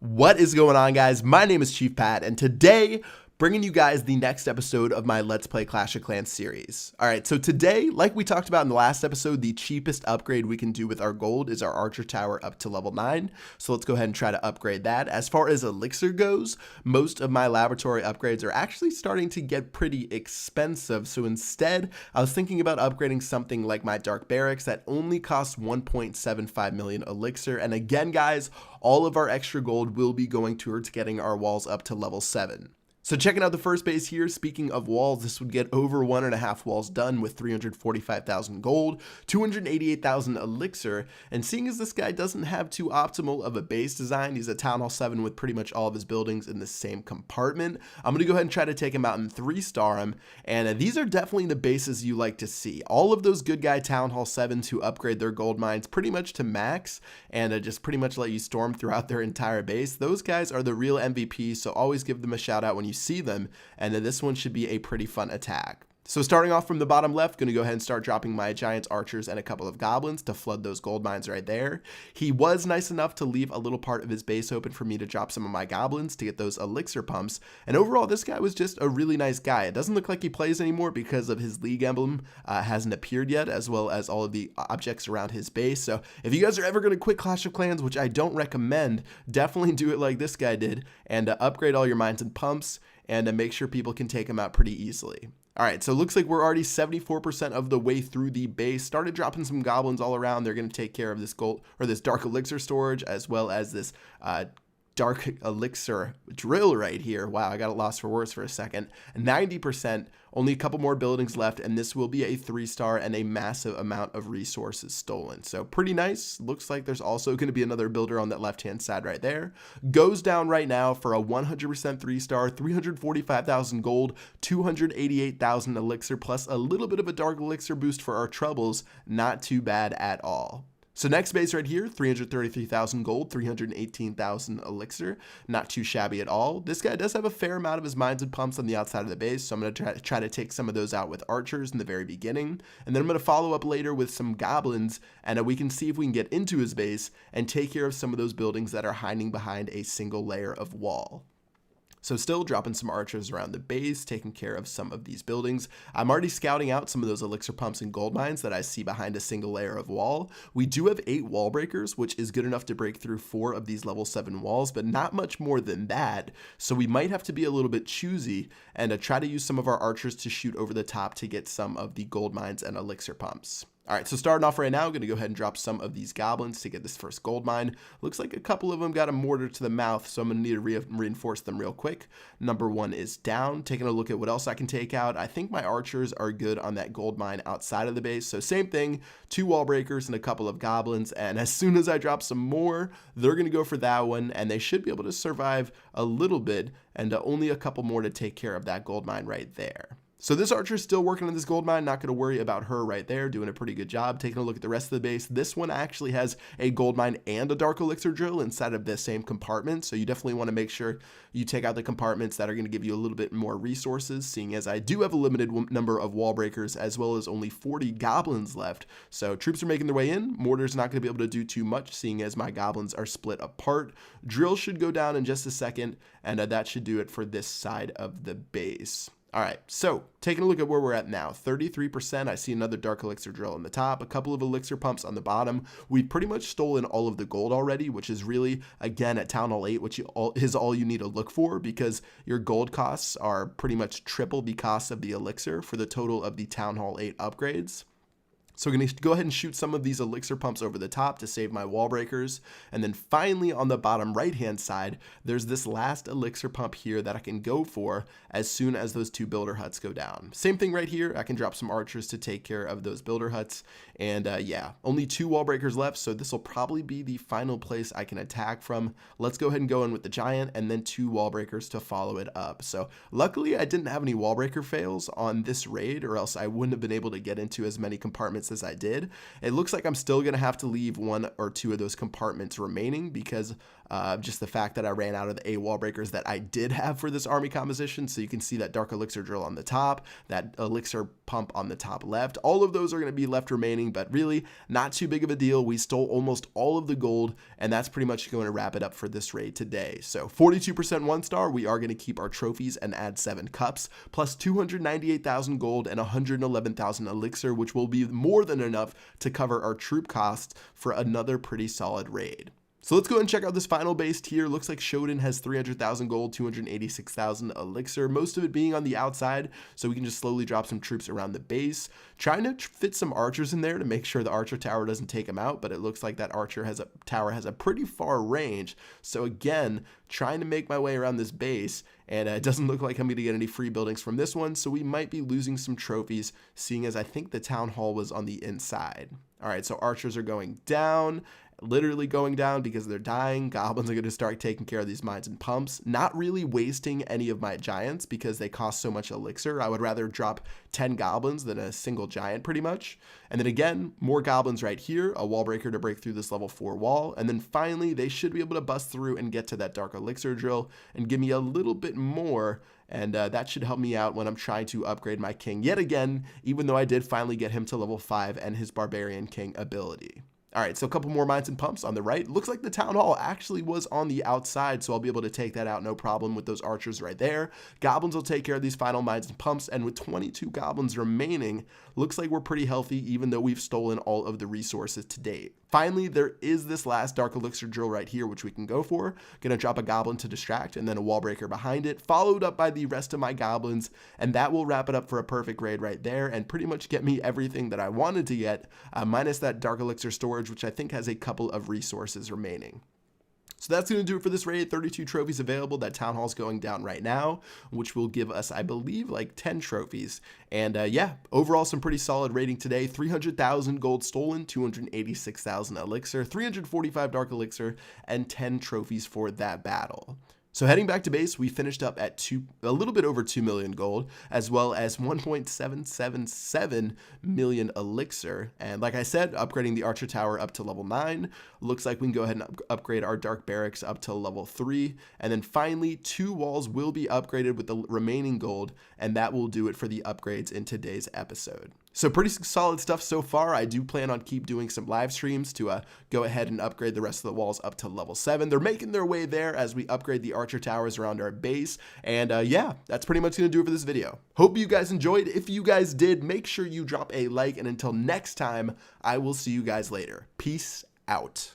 What is going on, guys? My name is Chief Pat, and today, bringing you guys the next episode of my Let's Play Clash of Clans series. Alright, so today, like we talked about in the last episode, the cheapest upgrade we can do with our gold is our Archer Tower up to level 9. So let's go ahead and try to upgrade that. As far as Elixir goes, most of my laboratory upgrades are actually starting to get pretty expensive. So instead, I was thinking about upgrading something like my Dark Barracks that only costs 1.75 million Elixir. And again, guys, all of our extra gold will be going towards getting our walls up to level 7. So checking out the first base here, speaking of walls, this would get over 1.5 walls done with 345,000 gold, 288,000 elixir, and seeing as this guy doesn't have too optimal of a base design, he's a Town Hall 7 with pretty much all of his buildings in the same compartment, I'm going to go ahead and try to take him out and 3-star him, and these are definitely the bases you like to see. All of those good guy Town Hall 7s who upgrade their gold mines pretty much to max, and just pretty much let you storm throughout their entire base, those guys are the real MVP, so always give them a shout out when you see them, and then this one should be a pretty fun attack. So starting off from the bottom left, going to go ahead and start dropping my giants, archers, and a couple of goblins to flood those gold mines right there. He was nice enough to leave a little part of his base open for me to drop some of my goblins to get those elixir pumps, and overall this guy was just a really nice guy. It doesn't look like he plays anymore because of his league emblem hasn't appeared yet, as well as all of the objects around his base. So if you guys are ever going to quit Clash of Clans, which I don't recommend, definitely do it like this guy did and upgrade all your mines and pumps, and make sure people can take him out pretty easily. Alright, so it looks like we're already 74% of the way through the base. Started dropping some goblins all around. They're going to take care of this gold, or this dark elixir storage, as well as this dark elixir drill right here. Wow, I got it lost for words for a second. 90%, only a couple more buildings left, and this will be a 3-star and a massive amount of resources stolen. So pretty nice. Looks like there's also going to be another builder on that left-hand side right there. Goes down right now for a 100% 3-star, 345,000 gold, 288,000 elixir, plus a little bit of a dark elixir boost for our troubles. Not too bad at all. So next base right here, 333,000 gold, 318,000 elixir, not too shabby at all. This guy does have a fair amount of his mines and pumps on the outside of the base, so I'm going to try to take some of those out with archers in the very beginning, and then I'm going to follow up later with some goblins, and we can see if we can get into his base and take care of some of those buildings that are hiding behind a single layer of wall. So still dropping some archers around the base, taking care of some of these buildings. I'm already scouting out some of those elixir pumps and gold mines that I see behind a single layer of wall. We do have 8 wall breakers, which is good enough to break through 4 of these level 7 walls, but not much more than that. So we might have to be a little bit choosy and try to use some of our archers to shoot over the top to get some of the gold mines and elixir pumps. Alright, so starting off right now, I'm going to go ahead and drop some of these goblins to get this first gold mine. Looks like a couple of them got a mortar to the mouth, so I'm going to need to reinforce them real quick. Number 1 is down. Taking a look at what else I can take out. I think my archers are good on that gold mine outside of the base. So same thing, 2 wall breakers and a couple of goblins. And as soon as I drop some more, they're going to go for that one, and they should be able to survive a little bit, and only a couple more to take care of that gold mine right there. So this archer is still working on this gold mine, not going to worry about her right there, doing a pretty good job. Taking a look at the rest of the base, this one actually has a gold mine and a dark elixir drill inside of the same compartment, so you definitely want to make sure you take out the compartments that are going to give you a little bit more resources, seeing as I do have a limited number of wall breakers as well as only 40 goblins left. So troops are making their way in. Mortar's not going to be able to do too much, seeing as my goblins are split apart. Drill should go down in just a second, and that should do it for this side of the base. Alright, so taking a look at where we're at now, 33%, I see another dark elixir drill on the top, a couple of elixir pumps on the bottom. We've pretty much stolen all of the gold already, which is really, again, at Town Hall 8, which is all you need to look for, because your gold costs are pretty much triple the cost of the elixir for the total of the Town Hall 8 upgrades. So we're going to go ahead and shoot some of these elixir pumps over the top to save my wall breakers. And then finally on the bottom right hand side, there's this last elixir pump here that I can go for as soon as those 2 builder huts go down. Same thing right here. I can drop some archers to take care of those builder huts. And yeah, only 2 wall breakers left. So this will probably be the final place I can attack from. Let's go ahead and go in with the giant and then 2 wall breakers to follow it up. So luckily I didn't have any wall breaker fails on this raid, or else I wouldn't have been able to get into as many compartments as I did. It looks like I'm still going to have to leave 1 or 2 of those compartments remaining because Just the fact that I ran out of the 8 wall breakers that I did have for this army composition. So you can see that Dark Elixir Drill on the top, that Elixir Pump on the top left. All of those are going to be left remaining, but really not too big of a deal. We stole almost all of the gold, and that's pretty much going to wrap it up for this raid today. So 42% 1-star. We are going to keep our trophies and add 7 cups, plus 298,000 gold and 111,000 elixir, which will be more than enough to cover our troop costs for another pretty solid raid. So let's go ahead and check out this final base tier. Looks like Shodan has 300,000 gold, 286,000 elixir, most of it being on the outside, so we can just slowly drop some troops around the base. Trying to fit some archers in there to make sure the archer tower doesn't take him out, but it looks like that tower has a pretty far range. So again, trying to make my way around this base, and it doesn't look like I'm going to get any free buildings from this one, so we might be losing some trophies, seeing as I think the town hall was on the inside. All right, so archers are going down, literally going down because they're dying. Goblins are going to start taking care of these mines and pumps, not really wasting any of my giants because they cost so much elixir. I would rather drop 10 goblins than a single giant pretty much. And then again, more goblins right here, a wall breaker to break through this level 4 wall. And then finally, they should be able to bust through and get to that Dark Elixir Drill and give me a little bit more. And that should help me out when I'm trying to upgrade my king yet again, even though I did finally get him to level 5 and his Barbarian King ability. All right, so a couple more mines and pumps on the right. Looks like the town hall actually was on the outside, so I'll be able to take that out no problem with those archers right there. Goblins will take care of these final mines and pumps, and with 22 goblins remaining, looks like we're pretty healthy even though we've stolen all of the resources to date. Finally, there is this last Dark Elixir Drill right here, which we can go for. Gonna drop a goblin to distract and then a wall breaker behind it, followed up by the rest of my goblins, and that will wrap it up for a perfect raid right there and pretty much get me everything that I wanted to get, minus that Dark Elixir storage, which I think has a couple of resources remaining. So that's going to do it for this raid. 32 trophies available. That town hall's going down right now, which will give us, I believe, like 10 trophies. And yeah, overall, some pretty solid raiding today. 300,000 gold stolen, 286,000 elixir, 345 dark elixir, and 10 trophies for that battle. So heading back to base, we finished up at a little bit over 2 million gold, as well as 1.777 million elixir. And like I said, upgrading the Archer Tower up to level 9. Looks like we can go ahead and upgrade our Dark Barracks up to level 3. And then finally, 2 walls will be upgraded with the remaining gold, and that will do it for the upgrades in today's episode. So pretty solid stuff so far. I do plan on keep doing some live streams to go ahead and upgrade the rest of the walls up to level 7. They're making their way there as we upgrade the Archer Towers around our base. And yeah, that's pretty much going to do it for this video. Hope you guys enjoyed. If you guys did, make sure you drop a like. And until next time, I will see you guys later. Peace out.